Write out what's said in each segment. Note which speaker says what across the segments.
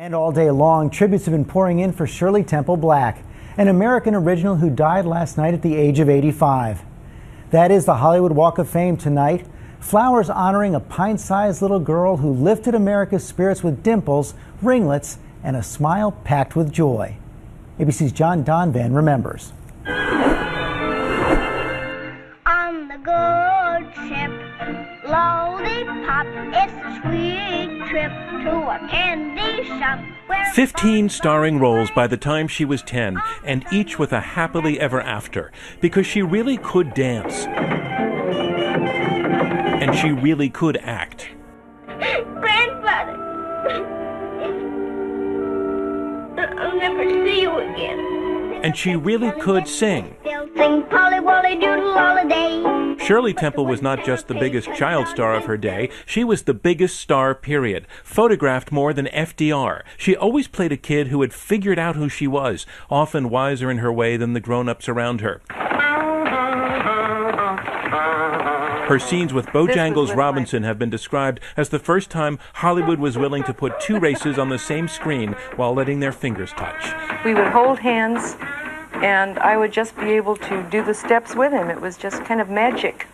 Speaker 1: And all day long, tributes have been pouring in for Shirley Blac, an American original who died last night at the age of 85. That is the Hollywood Walk of Fame tonight. Flowers honoring a pint-sized little girl who lifted America's spirits with dimples, ringlets, and a smile packed with joy. ABC's John Donvan remembers.
Speaker 2: On the good ship, lollipop, it's a sweet trip to a candy shop.
Speaker 3: 15 starring roles by the time she was 10, and each with a happily ever after, because she really could dance. And she really could act.
Speaker 2: Grandfather, I'll never see you again.
Speaker 3: And she really could sing.
Speaker 2: They'll sing Polly Wolly Doodle all a day.
Speaker 3: Shirley Temple was not just the biggest child star of her day, she was the biggest star, period. Photographed more than FDR. She always played a kid who had figured out who she was, often wiser in her way than the grown-ups around her. Her scenes with Bojangles Robinson have been described as the first time Hollywood was willing to put two races on the same screen while letting their fingers touch.
Speaker 4: We would hold hands, and I would just be able to do the steps with him. It was just kind of magic.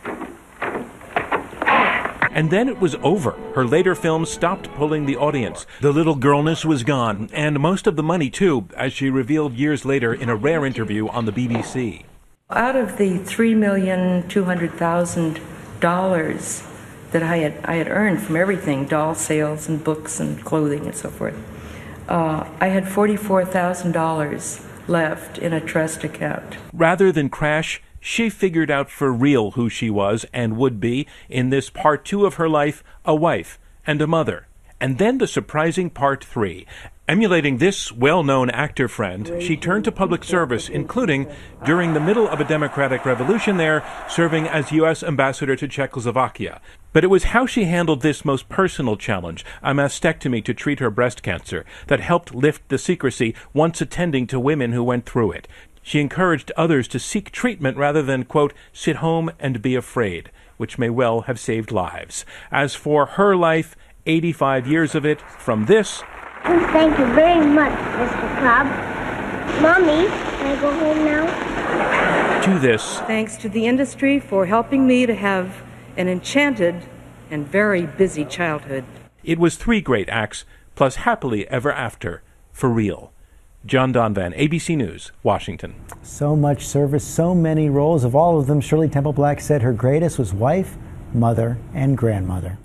Speaker 3: And then it was over. Her later films stopped pulling the audience. The little girlness was gone, and most of the money too, as she revealed years later in a rare interview on the BBC.
Speaker 4: Out of the $3,200,000 that I had earned from everything, doll sales and books and clothing and so forth, I had $44,000 left in a trust account.
Speaker 3: Rather than crash, she figured out for real who she was and would be in this part 2 of her life, a wife and a mother. And then the surprising part 3. Emulating this well-known actor friend, she turned to public service, including, during the middle of a democratic revolution there, serving as U.S. ambassador to Czechoslovakia. But it was how she handled this most personal challenge, a mastectomy to treat her breast cancer, that helped lift the secrecy once attending to women who went through it. She encouraged others to seek treatment rather than, quote, sit home and be afraid, which may well have saved lives. As for her life, 85 years of it, from this...
Speaker 2: Thank you very much, Mr. Cobb. Mommy, can I go home now?
Speaker 3: To this.
Speaker 4: Thanks to the industry for helping me to have an enchanted and very busy childhood.
Speaker 3: It was 3 great acts, plus happily ever after, for real. John Donvan, ABC News, Washington.
Speaker 1: So much service, so many roles. Of all of them, Shirley Blac said her greatest was wife, mother, and grandmother.